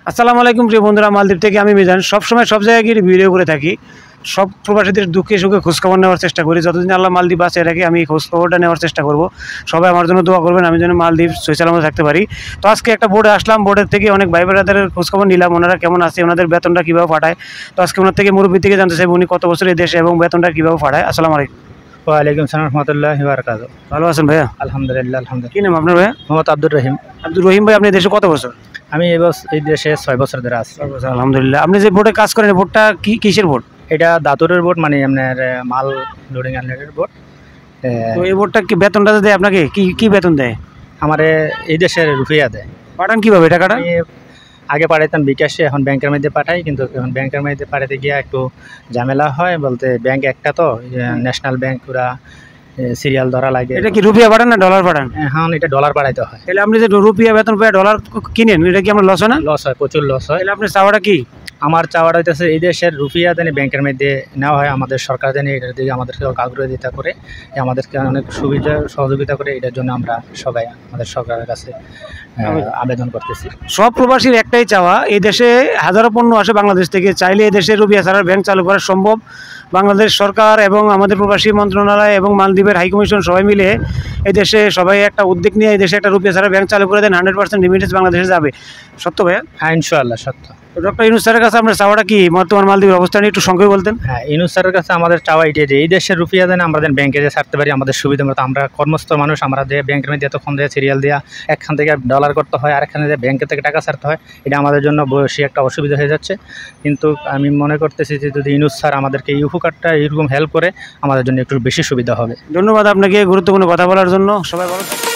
আসসালামু আলাইকুম প্রিয় বন্ধুরা, মালদ্বীপ থেকে আমি মিজান। সবসময় সব জায়গায় গিয়ে ভিডিও করে থাকি, সব প্রবাসীদের দুঃখে সুখে খোঁজখবর নেওয়ার চেষ্টা করি। যতদিন আল্লাহ মালদ্বীপ আছে এটাকে আমি খোঁজখবরটা নেওয়ার চেষ্টা করব। সবাই আমার জন্য দোয়া করবেন, আমি যেন মালদ্বীপ সৈসালামে থাকতে পারি। তো আজকে একটা বোর্ডে আসলাম, বোর্ডের থেকে অনেক ভাই ব্রাদারের খোঁজখবর নিলাম, ওনারা কেমন আছে, ওনাদের বেতনটা কীভাবে পাঠায়। তো আজকে ওনার থেকে মুরব্বী থেকে জানতে চাইব উনি কত বছর এই দেশে এবং বেতনটা কীভাবে পাঠায়। আসসালামু আলাইকুম। ওয়ালাইকুম সালাম রহমতুল্লাহি ওয়া বারাকাতুহু। ভালো আছেন ভাইয়া? আলহামদুলিল্লাহ আলহামদুলিল্লাহ। কী নাম আপনার ভাইয়া? মোহাম্মদ আব্দুর রহিম। আব্দুর রহিম ভাই, আপনি দেশে কত বছর? আমি এই দেশে 6 বছর ধরে আছি। আলহামদুলিল্লাহ। আপনি যে বোর্ডে কাজ করেন, বোর্ডটা কিসের বোর্ড? এটা দাতুরের বোর্ড, মানে আপনার মাল লোডিং আনলোডের বোর্ড। তো এই বোর্ডটা কি বেতনটা দেয় আপনাকে? কি বেতন দেয়? আমার এই দেশের রুপিয়া দেয়। পাঠান কীভাবে টাকাটা? আমি আগে পাঠাইতাম বিকাশে, এখন ব্যাংকের মধ্যে পাঠাই, কিন্তু এখন ব্যাংকের মধ্যে পাঠাতে গিয়ে একটু ঝামেলা হয়। বলতে ব্যাংক একটা তো ন্যাশনাল ব্যাংক, পুরা সিরিয়াল ধরা লাগে। এটা কি রুপিয়া পাঠান না ডলার পাঠান? এখন এটা ডলার পাঠাইতে হয়। তাহলে আপনি যে রুপিয়া বেতন পেয়ে ডলার কিনেন, এটা কি আপনার লস হয় না? লস হয়, প্রচুর লস হয়। তাহলে আপনার চাওয়াটা কি? আমার চাওয়াটা হইতেছে এই দেশের রুপিয়া জানি ব্যাংকের মধ্যে নেওয়া হয়, আমাদের সরকার জানি এটার দিকে আমাদেরকে আগ্রহিতা করে, আমাদেরকে অনেক সুবিধা সহযোগিতা করে। এটার জন্য আমরা সবাই আমাদের সরকারের কাছে আবেদন করতেছি। সব প্রবাসীর একটাই চাওয়া, এই দেশে হাজারো পণ্য আসে বাংলাদেশ থেকে, চাইলে এই দেশে রুপিয়া ছাড়া ব্যাংক চালু করা সম্ভব। বাংলাদেশ সরকার এবং আমাদের প্রবাসী মন্ত্রণালয় এবং মালদ্বীপের হাইকমিশন সবাই মিলে এই দেশে সবাই একটা উদ্যোগ নিয়ে এই দেশে একটা রুপিয়া ছাড়া ব্যাংক চালু করে দেন। 100% রেমিটেন্স বাংলাদেশে যাবে। সত্য ভাইয়া? হ্যাঁ, ইনশাআল্লাহ সত্য। ডক্টর ইউনূস স্যারের কাছে আপনার চাওয়াটা কি? বর্তমান মালদ্বীপের অবস্থা নিয়ে একটু সংক্ষেপে বলতেন। হ্যাঁ, ইউনূস স্যারের কাছে আমাদের চাওয়া এটাই যে এই দেশের রুপিয়া যেন আমরা যেন ব্যাংকে যে ছাড়তে পারি আমাদের সুবিধা মতো। আমরা কর্মস্থ মানুষ, আমরা যে ব্যাংকের মধ্যে এতক্ষণ দিয়ে সিরিয়াল দেওয়া, একখান থেকে ডলার করতে হয়, আরেকখানে যে ব্যাংকে থেকে টাকা ছাড়তে হয়, এটা আমাদের জন্য বেশি একটা অসুবিধা হয়ে যাচ্ছে। কিন্তু আমি মনে করতেছি যে যদি ইউনূস স্যার আমাদেরকে এই উপকারটা এরকম হেল্প করে, আমাদের জন্য একটু বেশি সুবিধা হবে। ধন্যবাদ আপনাকে গুরুত্বপূর্ণ কথা বলার জন্য। সবাই ভালো থাকবেন।